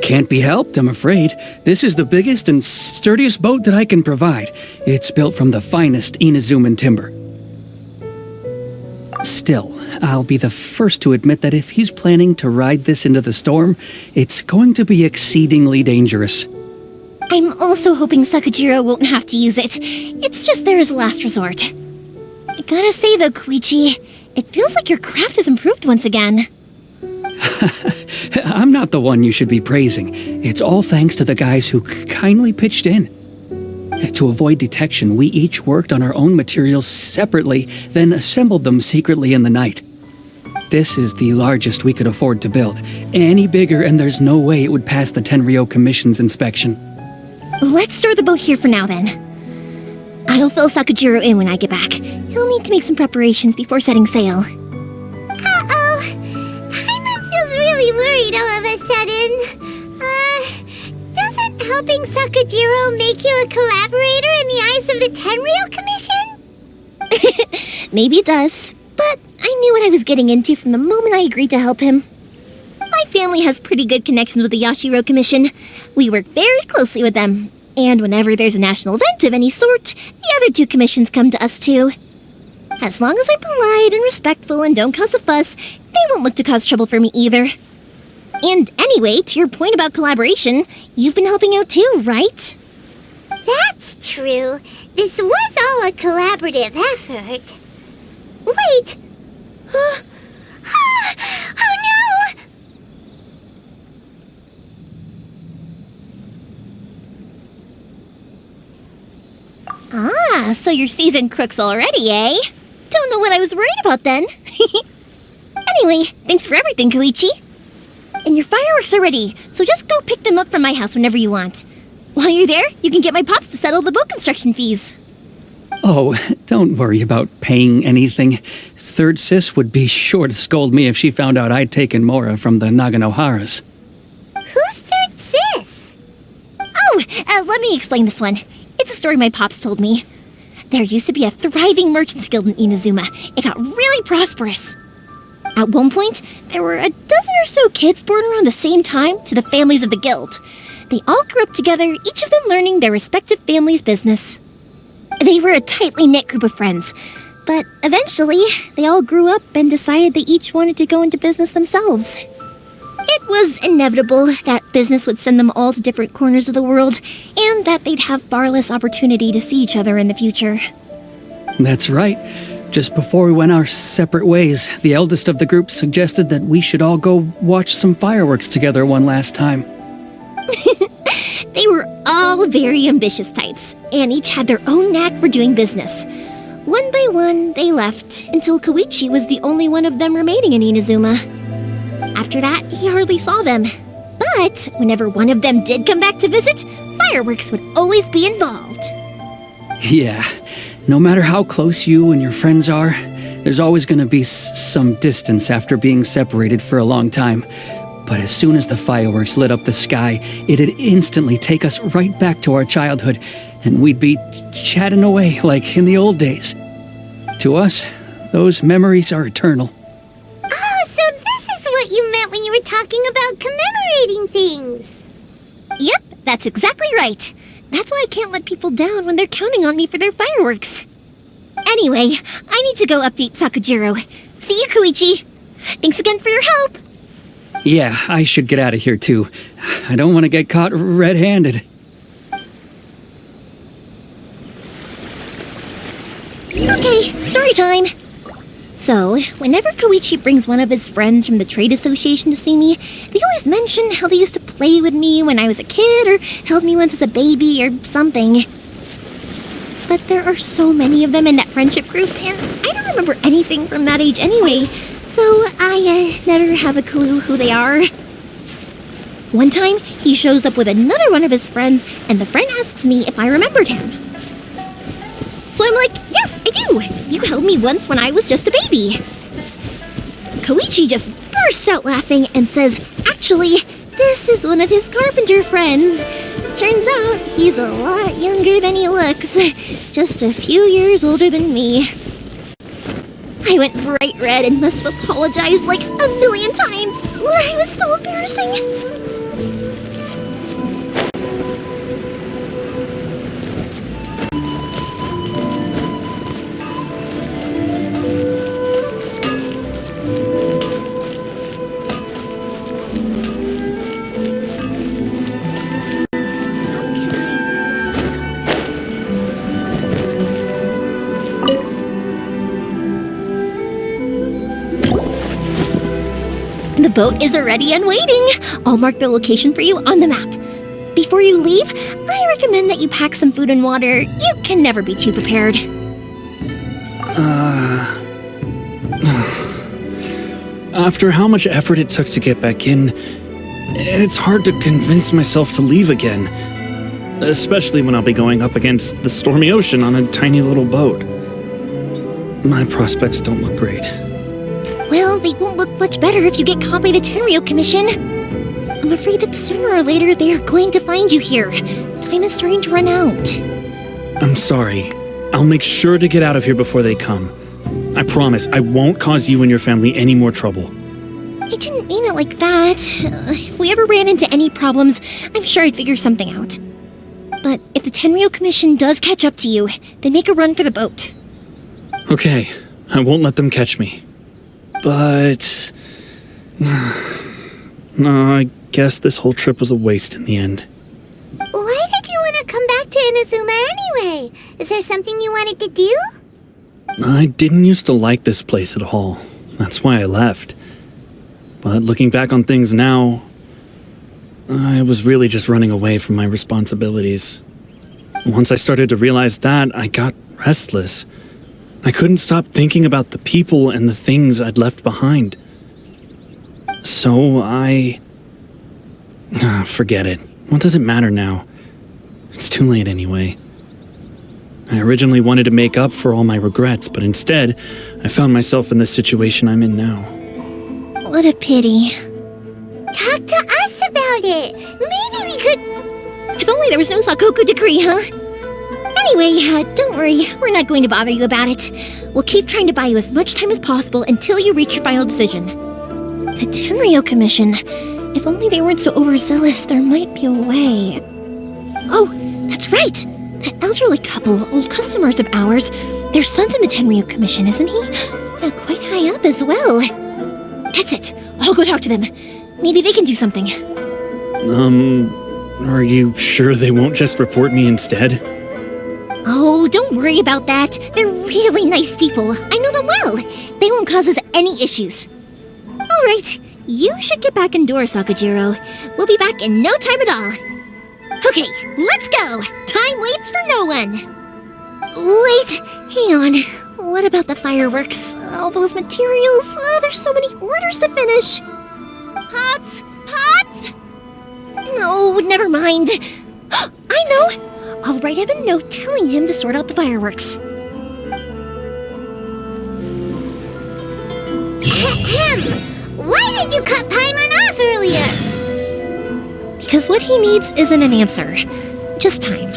Can't be helped, I'm afraid. This is the biggest and sturdiest boat that I can provide. It's built from the finest Inazuman timber. Still, I'll be the first to admit that if he's planning to ride this into the storm, it's going to be exceedingly dangerous. I'm also hoping Sakajiro won't have to use it. It's just there as a last resort. I gotta say though, Kouichi, it feels like your craft has improved once again. I'm not the one you should be praising. It's all thanks to the guys who kindly pitched in. To avoid detection, we each worked on our own materials separately, then assembled them secretly in the night. This is the largest we could afford to build. Any bigger and there's no way it would pass the Tenryou Commission's inspection. Let's store the boat here for now then. I'll fill Sakajiro in when I get back. He'll need to make some preparations before setting sail. Uh-oh. Paimon feels really worried all of a sudden. Doesn't helping Sakajiro make you a collaborator in the eyes of the Tenryou Commission? Maybe it does, but I knew what I was getting into from the moment I agreed to help him. My family has pretty good connections with the Yashiro Commission. We work very closely with them, and whenever there's a national event of any sort, the other two commissions come to us too. As long as I'm polite and respectful and don't cause a fuss, they won't look to cause trouble for me either. And anyway, to your point about collaboration, you've been helping out too, right? That's true. This was all a collaborative effort. Wait! Oh no! Ah, so you're seasoned crooks already, eh? Don't know what I was worried about then. Anyway, thanks for everything, Kouichi. And your fireworks are ready, so just go pick them up from my house whenever you want. While you're there, you can get my pops to settle the boat construction fees. Oh, don't worry about paying anything. Third Sis would be sure to scold me if she found out I'd taken Mora from the Naganoharas. Who's Third Sis? Oh, let me explain this one. It's a story my pops told me. There used to be a thriving merchants guild in Inazuma. It got really prosperous. At one point, there were a dozen or so kids born around the same time to the families of the guild. They all grew up together, each of them learning their respective family's business. They were a tightly knit group of friends, but eventually, they all grew up and decided they each wanted to go into business themselves. It was inevitable that business would send them all to different corners of the world, and that they'd have far less opportunity to see each other in the future. That's right. Just before we went our separate ways, the eldest of the group suggested that we should all go watch some fireworks together one last time. They were all very ambitious types, and each had their own knack for doing business. One by one, they left, until Kouichi was the only one of them remaining in Inazuma. After that, he hardly saw them. But whenever one of them did come back to visit, fireworks would always be involved. Yeah, no matter how close you and your friends are, there's always going to be some distance after being separated for a long time. But as soon as the fireworks lit up the sky, it'd instantly take us right back to our childhood, and we'd be chatting away like in the old days. To us, those memories are eternal. Oh, so this is what you meant when you were talking about commemorating things. Yep, that's exactly right. That's why I can't let people down when they're counting on me for their fireworks. Anyway, I need to go update Sakajiro. See you, Kouichi. Thanks again for your help. Yeah, I should get out of here too. I don't want to get caught red-handed. Okay, story time. So, whenever Kouichi brings one of his friends from the trade association to see me, they always mention how they used to play with me when I was a kid or held me once as a baby or something. But there are so many of them in that friendship group, and I don't remember anything from that age anyway, so I never have a clue who they are. One time, he shows up with another one of his friends, and the friend asks me if I remembered him. So I'm like, yes, I do! You held me once when I was just a baby. Kouichi just bursts out laughing and says, actually, this is one of his carpenter friends. Turns out he's a lot younger than he looks. Just a few years older than me. I went bright red and must have apologized like a million times. It was so embarrassing. The boat is ready and waiting. I'll mark the location for you on the map. Before you leave, I recommend that you pack some food and water. You can never be too prepared. After how much effort it took to get back in, it's hard to convince myself to leave again. Especially when I'll be going up against the stormy ocean on a tiny little boat. My prospects don't look great. Well, they won't look much better if you get caught by the Tenryo Commission. I'm afraid that sooner or later they are going to find you here. Time is starting to run out. I'm sorry. I'll make sure to get out of here before they come. I promise I won't cause you and your family any more trouble. I didn't mean it like that. If we ever ran into any problems, I'm sure I'd figure something out. But if the Tenryo Commission does catch up to you, then make a run for the boat. Okay, I won't let them catch me. But... no, I guess this whole trip was a waste in the end. Why did you want to come back to Inazuma anyway? Is there something you wanted to do? I didn't used to like this place at all. That's why I left. But looking back on things now, I was really just running away from my responsibilities. Once I started to realize that, I got restless. I couldn't stop thinking about the people and the things I'd left behind. So forget it. What does it matter now? It's too late anyway. I originally wanted to make up for all my regrets, but instead, I found myself in the situation I'm in now. What a pity. Talk to us about it. Maybe we could... If only there was no Sakoku decree, huh? Anyway, don't worry. We're not going to bother you about it. We'll keep trying to buy you as much time as possible until you reach your final decision. The Tenryo Commission. If only they weren't so overzealous, there might be a way. Oh, that's right! That elderly couple, old customers of ours, their son's in the Tenryo Commission, isn't he? Quite high up as well. That's it. I'll go talk to them. Maybe they can do something. Are you sure they won't just report me instead? Oh, don't worry about that. They're really nice people. I know them well. They won't cause us any issues. All right, you should get back indoors, Sakajiro. We'll be back in no time at all. Okay, let's go. Time waits for no one. Wait, hang on. What about the fireworks? All those materials? There's so many orders to finish. Pops? Pops? No, never mind. I know. I'll write him a note telling him to sort out the fireworks. Why did you cut Paimon off earlier? Because what he needs isn't an answer, just time.